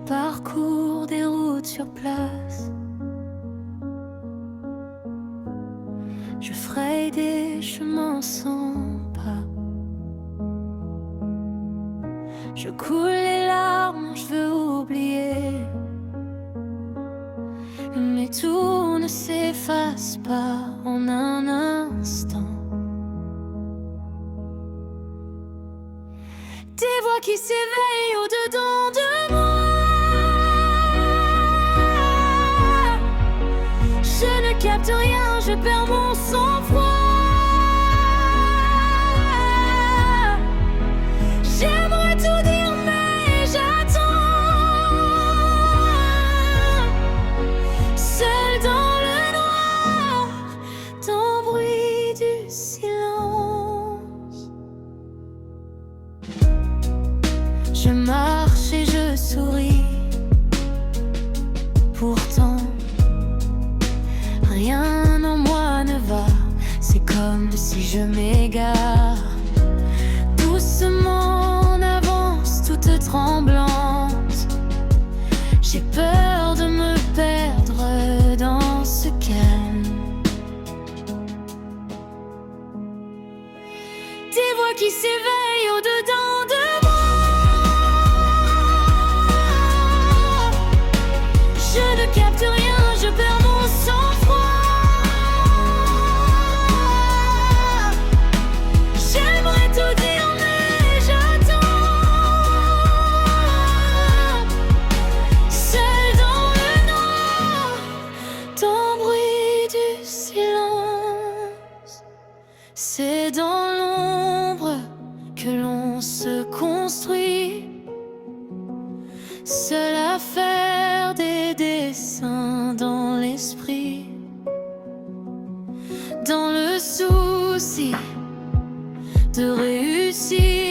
parcours des routes sur place. Je fraye des chemins sans pas. Je coule les larmes, je veux oublier, mais tout ne s'efface pas en un instant. Des voix qui s'éveillent au-dedans de moi. Je ne capte rien, je perds mon sang-froid. J'aimerais tout dire mais j'attends, seul dans le noir, dans le bruit du silence. Je marche et je souris, pourtant rien en moi ne va. C'est comme si je m'égare doucement en avance, toute tremblante. J'ai peur de me perdre dans ce calme. Des voix qui s'éveillent au-dedans de moi. Je ne capte rien, je perds mon sang-froid. J'aimerais tout dire mais j'attends, seul dans le noir, dans le bruit du silence. C'est dans l'ombre que l'on se construit, seul à faire des dessins dans l'esprit, dans le souci de réussir.